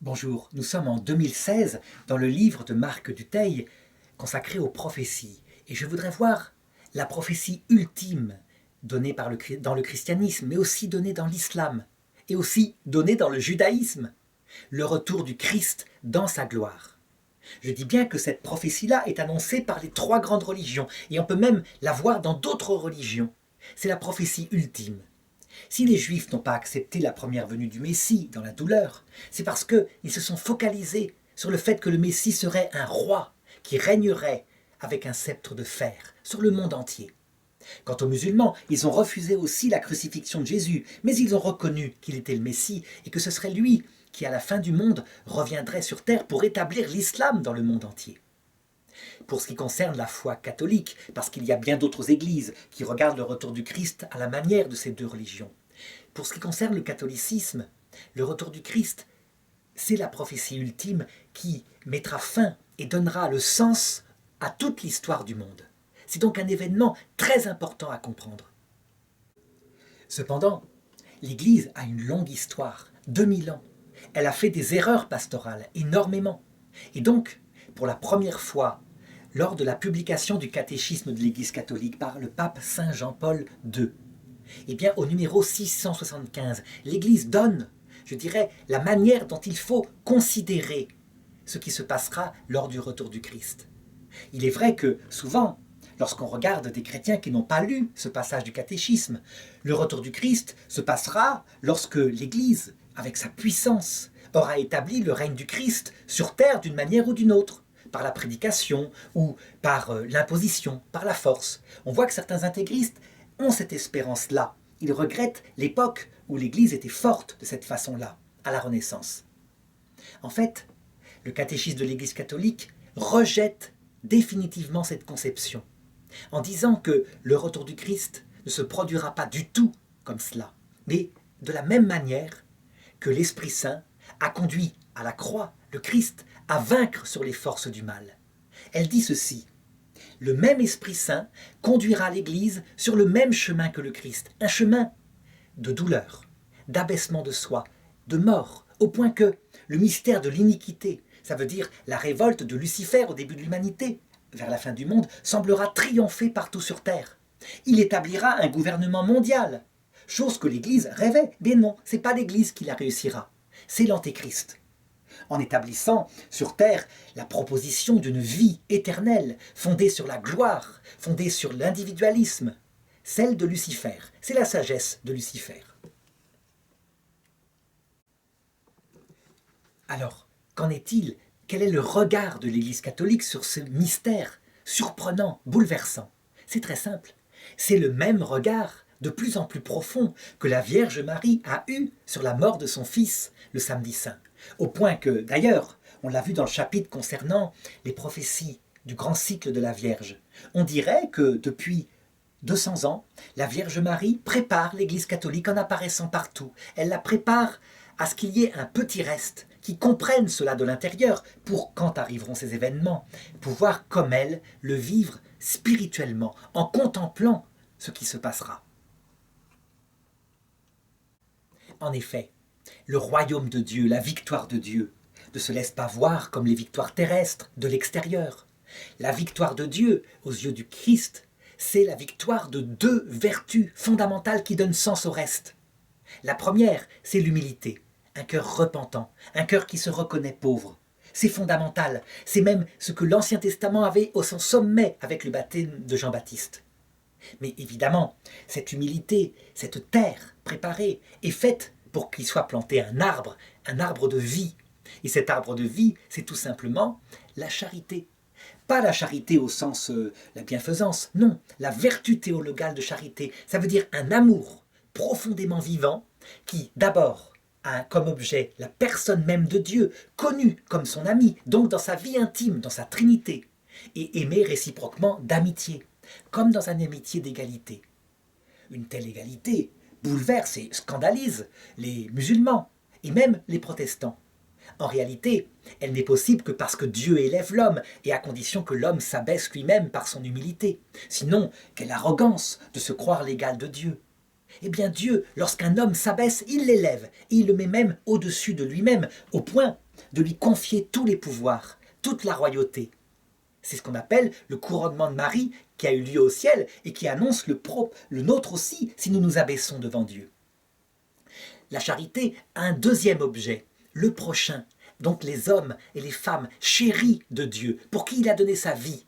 Bonjour, nous sommes en 2016 dans le livre de Marc Dutheil consacré aux prophéties. Et je voudrais voir la prophétie ultime donnée dans le christianisme, mais aussi donnée dans l'islam, et aussi donnée dans le judaïsme, le retour du Christ dans sa gloire. Je dis bien que cette prophétie-là est annoncée par les trois grandes religions, et on peut même la voir dans d'autres religions. C'est la prophétie ultime. Si les Juifs n'ont pas accepté la première venue du Messie dans la douleur, c'est parce qu'ils se sont focalisés sur le fait que le Messie serait un roi qui régnerait avec un sceptre de fer sur le monde entier. Quant aux musulmans, ils ont refusé aussi la crucifixion de Jésus, mais ils ont reconnu qu'il était le Messie et que ce serait lui qui, à la fin du monde, reviendrait sur terre pour établir l'islam dans le monde entier. Pour ce qui concerne la foi catholique, parce qu'il y a bien d'autres églises qui regardent le retour du Christ à la manière de ces deux religions. Pour ce qui concerne le catholicisme, le retour du Christ, c'est la prophétie ultime qui mettra fin et donnera le sens à toute l'histoire du monde. C'est donc un événement très important à comprendre. Cependant, l'Église a une longue histoire, 2000 ans. Elle a fait des erreurs pastorales, énormément. Et donc, pour la première fois, lors de la publication du catéchisme de l'Église catholique par le pape Saint Jean-Paul II, eh bien, au numéro 675, l'Église donne, je dirais, la manière dont il faut considérer ce qui se passera lors du retour du Christ. Il est vrai que, souvent, lorsqu'on regarde des chrétiens qui n'ont pas lu ce passage du catéchisme, le retour du Christ se passera lorsque l'Église, avec sa puissance, aura établi le règne du Christ sur terre d'une manière ou d'une autre, par la prédication ou par l'imposition, par la force. On voit que certains intégristes ont cette espérance-là. Ils regrettent l'époque où l'Église était forte de cette façon-là, à la Renaissance. En fait, le catéchisme de l'Église catholique rejette définitivement cette conception, en disant que le retour du Christ ne se produira pas du tout comme cela, mais de la même manière que l'Esprit Saint a conduit à la croix le Christ à vaincre sur les forces du mal. Elle dit ceci: le même Esprit Saint conduira l'Église sur le même chemin que le Christ, un chemin de douleur, d'abaissement de soi, de mort, au point que le mystère de l'iniquité, ça veut dire la révolte de Lucifer au début de l'humanité, vers la fin du monde, semblera triompher partout sur terre. Il établira un gouvernement mondial, chose que l'Église rêvait. Mais non, ce n'est pas l'Église qui la réussira, c'est l'Antéchrist. En établissant sur terre la proposition d'une vie éternelle, fondée sur la gloire, fondée sur l'individualisme, celle de Lucifer. C'est la sagesse de Lucifer. Alors, qu'en est-il? Quel est le regard de l'Église catholique sur ce mystère surprenant, bouleversant? C'est très simple. C'est le même regard, de plus en plus profond, que la Vierge Marie a eu sur la mort de son fils le samedi saint. Au point que, d'ailleurs, on l'a vu dans le chapitre concernant les prophéties du grand cycle de la Vierge, on dirait que depuis 200 ans, la Vierge Marie prépare l'Église catholique en apparaissant partout. Elle la prépare à ce qu'il y ait un petit reste qui comprenne cela de l'intérieur pour, quand arriveront ces événements, pouvoir, comme elle, le vivre spirituellement, en contemplant ce qui se passera. En effet, le royaume de Dieu, la victoire de Dieu, ne se laisse pas voir comme les victoires terrestres de l'extérieur. La victoire de Dieu, aux yeux du Christ, c'est la victoire de deux vertus fondamentales qui donnent sens au reste. La première, c'est l'humilité, un cœur repentant, un cœur qui se reconnaît pauvre. C'est fondamental, c'est même ce que l'Ancien Testament avait au son sommet avec le baptême de Jean-Baptiste. Mais évidemment, cette humilité, cette terre préparée, est faite pour qu'il soit planté un arbre de vie. Et cet arbre de vie, c'est tout simplement la charité. Pas la charité au sens la bienfaisance, non, la vertu théologale de charité. Ça veut dire un amour profondément vivant qui, d'abord, a comme objet la personne même de Dieu, connue comme son ami, donc dans sa vie intime, dans sa trinité, et aimé réciproquement d'amitié, comme dans une amitié d'égalité. Une telle égalité bouleverse et scandalise les musulmans et même les protestants. En réalité, elle n'est possible que parce que Dieu élève l'homme et à condition que l'homme s'abaisse lui-même par son humilité. Sinon, quelle arrogance de se croire l'égal de Dieu. Eh bien Dieu, lorsqu'un homme s'abaisse, il l'élève, et il le met même au-dessus de lui-même, au point de lui confier tous les pouvoirs, toute la royauté. C'est ce qu'on appelle le couronnement de Marie qui a eu lieu au ciel et qui annonce le nôtre aussi si nous nous abaissons devant Dieu. La charité a un deuxième objet, le prochain, donc les hommes et les femmes chéris de Dieu, pour qui il a donné sa vie.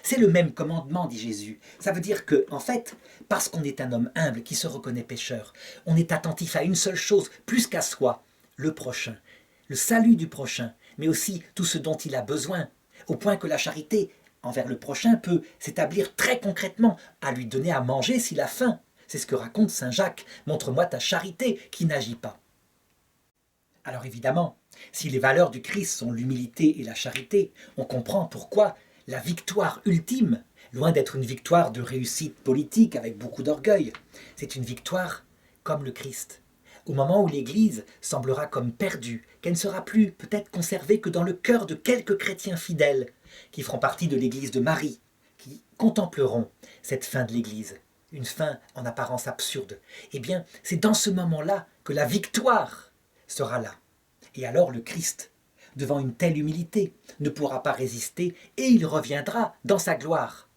C'est le même commandement, dit Jésus. Ça veut dire que, en fait, parce qu'on est un homme humble qui se reconnaît pécheur, on est attentif à une seule chose, plus qu'à soi, le prochain, le salut du prochain, mais aussi tout ce dont il a besoin, au point que la charité envers le prochain peut s'établir très concrètement, à lui donner à manger s'il a faim. C'est ce que raconte saint Jacques. Montre-moi ta charité qui n'agit pas. Alors évidemment, si les valeurs du Christ sont l'humilité et la charité, on comprend pourquoi la victoire ultime, loin d'être une victoire de réussite politique avec beaucoup d'orgueil, c'est une victoire comme le Christ. Au moment où l'Église semblera comme perdue, qu'elle ne sera plus peut-être conservée que dans le cœur de quelques chrétiens fidèles qui feront partie de l'Église de Marie, qui contempleront cette fin de l'Église, une fin en apparence absurde. Eh bien, c'est dans ce moment-là que la victoire sera là. Et alors le Christ, devant une telle humilité, ne pourra pas résister et il reviendra dans sa gloire.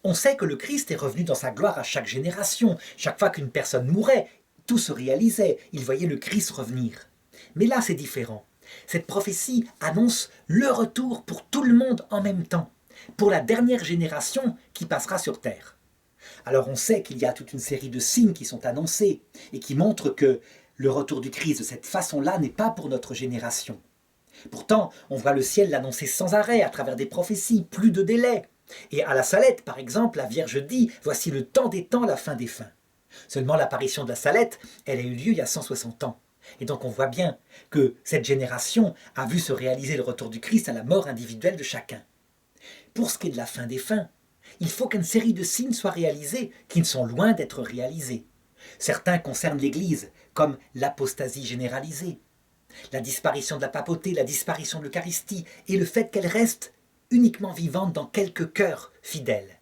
On sait que le Christ est revenu dans sa gloire à chaque génération. Chaque fois qu'une personne mourait, tout se réalisait. Il voyait le Christ revenir. Mais là, c'est différent. Cette prophétie annonce le retour pour tout le monde en même temps, pour la dernière génération qui passera sur terre. Alors on sait qu'il y a toute une série de signes qui sont annoncés et qui montrent que le retour du Christ de cette façon-là n'est pas pour notre génération. Pourtant, on voit le ciel l'annoncer sans arrêt à travers des prophéties, plus de délai. Et à la Salette, par exemple, la Vierge dit « Voici le temps des temps, la fin des fins ». Seulement l'apparition de la Salette, elle a eu lieu il y a 160 ans. Et donc on voit bien que cette génération a vu se réaliser le retour du Christ à la mort individuelle de chacun. Pour ce qui est de la fin des fins, il faut qu'une série de signes soient réalisés qui ne sont loin d'être réalisés. Certains concernent l'Église, comme l'apostasie généralisée, la disparition de la papauté, la disparition de l'Eucharistie et le fait qu'elle reste uniquement vivante dans quelques cœurs fidèles,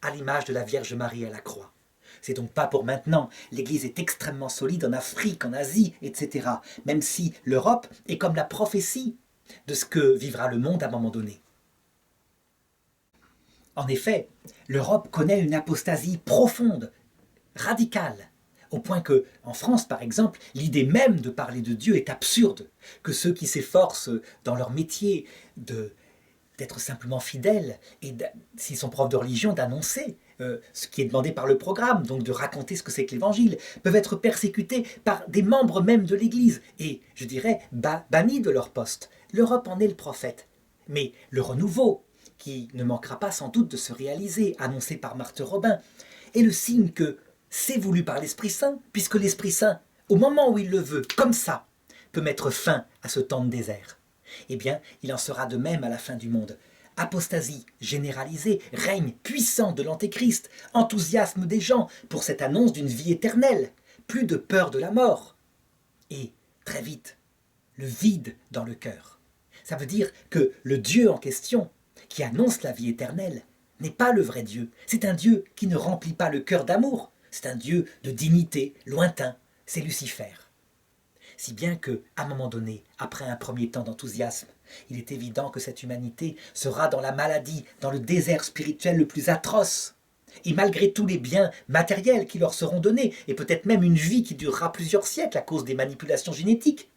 à l'image de la Vierge Marie à la croix. C'est donc pas pour maintenant. L'Église est extrêmement solide en Afrique, en Asie, etc. Même si l'Europe est comme la prophétie de ce que vivra le monde à un moment donné. En effet, l'Europe connaît une apostasie profonde, radicale, au point que, en France par exemple, l'idée même de parler de Dieu est absurde, que ceux qui s'efforcent dans leur métier d'être simplement fidèles et s'ils sont profs de religion d'annoncer ce qui est demandé par le programme, donc de raconter ce que c'est que l'évangile, peuvent être persécutés par des membres même de l'Église et, je dirais, bannis de leur poste. L'Europe en est le prophète. Mais le renouveau, qui ne manquera pas sans doute de se réaliser, annoncé par Marthe Robin, est le signe que c'est voulu par l'Esprit Saint, puisque l'Esprit Saint, au moment où il le veut, comme ça, peut mettre fin à ce temps de désert. Eh bien, il en sera de même à la fin du monde. Apostasie généralisée, règne puissant de l'Antéchrist, enthousiasme des gens pour cette annonce d'une vie éternelle, plus de peur de la mort. Et, très vite, le vide dans le cœur. Ça veut dire que le Dieu en question, qui annonce la vie éternelle, n'est pas le vrai Dieu. C'est un Dieu qui ne remplit pas le cœur d'amour. C'est un Dieu de dignité, lointain. C'est Lucifer. Si bien que, à un moment donné, après un premier temps d'enthousiasme, il est évident que cette humanité sera dans la maladie, dans le désert spirituel le plus atroce. Et malgré tous les biens matériels qui leur seront donnés, et peut-être même une vie qui durera plusieurs siècles à cause des manipulations génétiques,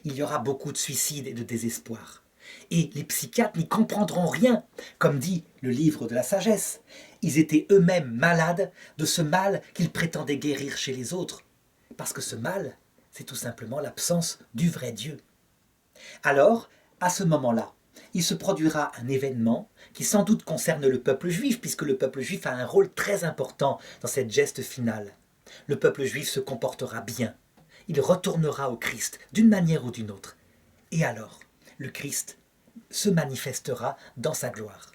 il y aura beaucoup de suicides et de désespoir. Et les psychiatres n'y comprendront rien, comme dit le livre de la sagesse. Ils étaient eux-mêmes malades de ce mal qu'ils prétendaient guérir chez les autres. Parce que ce mal, c'est tout simplement l'absence du vrai Dieu. Alors, à ce moment-là, il se produira un événement qui sans doute concerne le peuple juif, puisque le peuple juif a un rôle très important dans cette geste finale. Le peuple juif se comportera bien. Il retournera au Christ d'une manière ou d'une autre. Et alors, le Christ se manifestera dans sa gloire.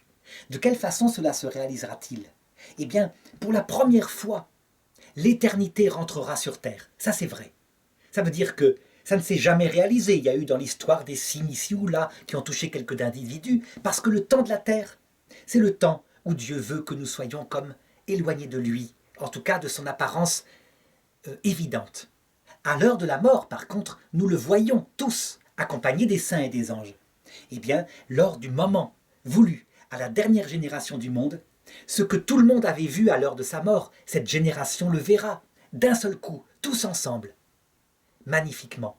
De quelle façon cela se réalisera-t-il ? Eh bien, pour la première fois, l'éternité rentrera sur terre. Ça, c'est vrai. Ça veut dire que ça ne s'est jamais réalisé. Il y a eu dans l'histoire des signes ici ou là qui ont touché quelques individus, parce que le temps de la terre, c'est le temps où Dieu veut que nous soyons comme éloignés de lui, en tout cas de son apparence évidente. À l'heure de la mort, par contre, nous le voyons tous, accompagnés des saints et des anges. Eh bien, lors du moment voulu à la dernière génération du monde, ce que tout le monde avait vu à l'heure de sa mort, cette génération le verra, d'un seul coup, tous ensemble, magnifiquement.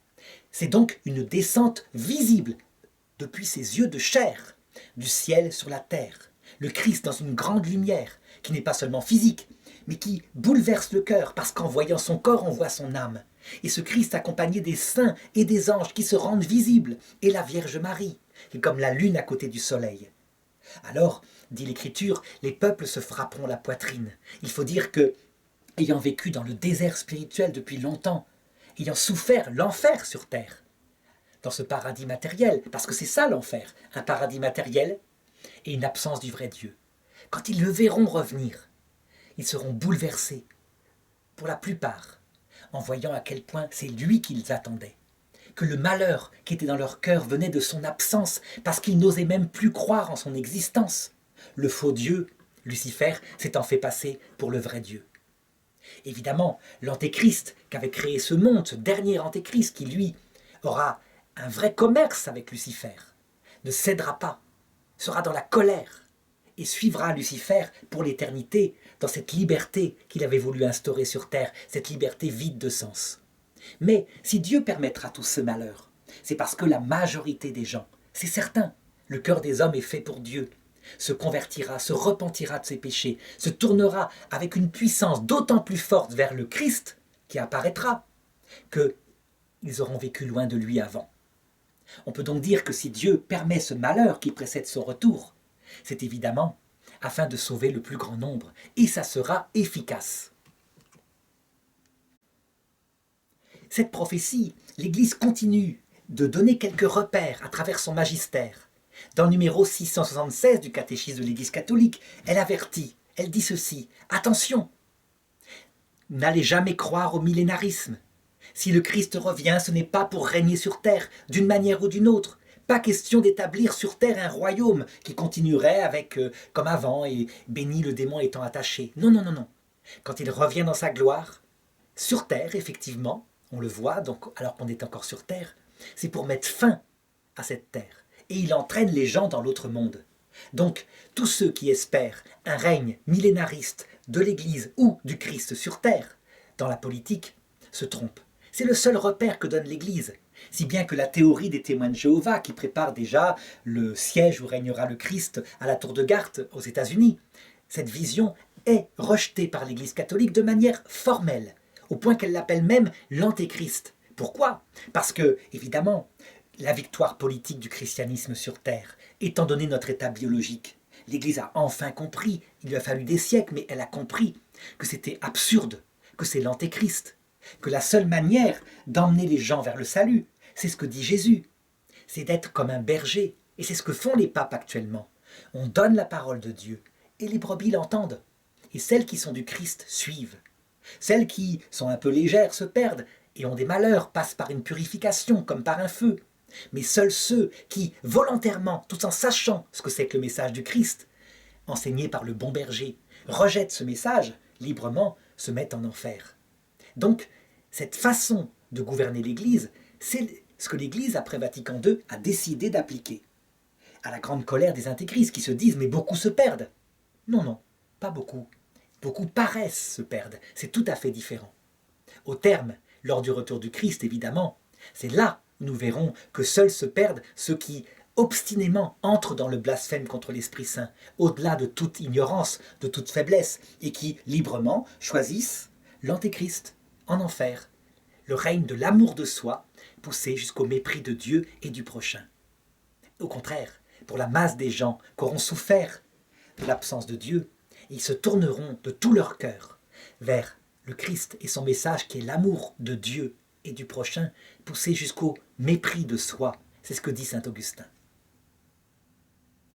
C'est donc une descente visible depuis ses yeux de chair, du ciel sur la terre. Le Christ dans une grande lumière, qui n'est pas seulement physique, mais qui bouleverse le cœur, parce qu'en voyant son corps, on voit son âme. Et ce Christ accompagné des saints et des anges qui se rendent visibles, et la Vierge Marie, qui est comme la lune à côté du soleil. Alors, dit l'Écriture, les peuples se frapperont la poitrine. Il faut dire que, ayant vécu dans le désert spirituel depuis longtemps, ayant souffert l'enfer sur terre, dans ce paradis matériel, parce que c'est ça l'enfer, un paradis matériel et une absence du vrai Dieu. Quand ils le verront revenir, ils seront bouleversés, pour la plupart, en voyant à quel point c'est lui qu'ils attendaient, que le malheur qui était dans leur cœur venait de son absence, parce qu'ils n'osaient même plus croire en son existence. Le faux Dieu, Lucifer, s'étant fait passer pour le vrai Dieu. Évidemment, l'antéchrist qu'avait créé ce monde, ce dernier antéchrist qui, lui, aura un vrai commerce avec Lucifer, ne cédera pas, sera dans la colère et suivra Lucifer pour l'éternité dans cette liberté qu'il avait voulu instaurer sur terre, cette liberté vide de sens. Mais si Dieu permettra tout ce malheur, c'est parce que la majorité des gens, c'est certain, le cœur des hommes est fait pour Dieu, se convertira, se repentira de ses péchés, se tournera avec une puissance d'autant plus forte vers le Christ qui apparaîtra, qu'ils auront vécu loin de lui avant. On peut donc dire que si Dieu permet ce malheur qui précède son retour, c'est évidemment afin de sauver le plus grand nombre, et ça sera efficace. Cette prophétie, l'Église continue de donner quelques repères à travers son magistère. Dans le numéro 676 du catéchisme de l'Église catholique, elle avertit, elle dit ceci, attention, n'allez jamais croire au millénarisme. Si le Christ revient, ce n'est pas pour régner sur terre, d'une manière ou d'une autre. Pas question d'établir sur terre un royaume qui continuerait avec comme avant et béni le démon étant attaché. Non, non, non, non. Quand il revient dans sa gloire, sur terre, effectivement, on le voit, donc alors qu'on est encore sur terre, c'est pour mettre fin à cette terre. Et il entraîne les gens dans l'autre monde. Donc, tous ceux qui espèrent un règne millénariste de l'Église ou du Christ sur terre, dans la politique, se trompent. C'est le seul repère que donne l'Église, si bien que la théorie des témoins de Jéhovah, qui prépare déjà le siège où régnera le Christ à la Tour de Garde aux États-Unis, cette vision est rejetée par l'Église catholique de manière formelle, au point qu'elle l'appelle même l'antéchrist. Pourquoi ? Parce que, évidemment, la victoire politique du christianisme sur terre, étant donné notre état biologique, l'Église a enfin compris, il lui a fallu des siècles, mais elle a compris que c'était absurde, que c'est l'antéchrist, que la seule manière d'emmener les gens vers le salut, c'est ce que dit Jésus, c'est d'être comme un berger, et c'est ce que font les papes actuellement. On donne la parole de Dieu, et les brebis l'entendent, et celles qui sont du Christ suivent. Celles qui sont un peu légères se perdent, et ont des malheurs, passent par une purification, comme par un feu. Mais seuls ceux qui, volontairement, tout en sachant ce que c'est que le message du Christ, enseigné par le bon berger, rejettent ce message, librement, se mettent en enfer. Donc, cette façon de gouverner l'Église, c'est ce que l'Église, après Vatican II, a décidé d'appliquer. À la grande colère des intégristes qui se disent « mais beaucoup se perdent ». Non, non, pas beaucoup. Beaucoup paraissent se perdre. C'est tout à fait différent. Au terme, lors du retour du Christ, évidemment, c'est là où nous verrons que seuls se perdent ceux qui, obstinément, entrent dans le blasphème contre l'Esprit Saint, au-delà de toute ignorance, de toute faiblesse, et qui, librement, choisissent l'Antéchrist en enfer, le règne de l'amour de soi, poussé jusqu'au mépris de Dieu et du prochain. Au contraire, pour la masse des gens qui auront souffert de l'absence de Dieu, ils se tourneront de tout leur cœur vers le Christ et son message qui est l'amour de Dieu et du prochain, poussé jusqu'au mépris de soi. C'est ce que dit saint Augustin.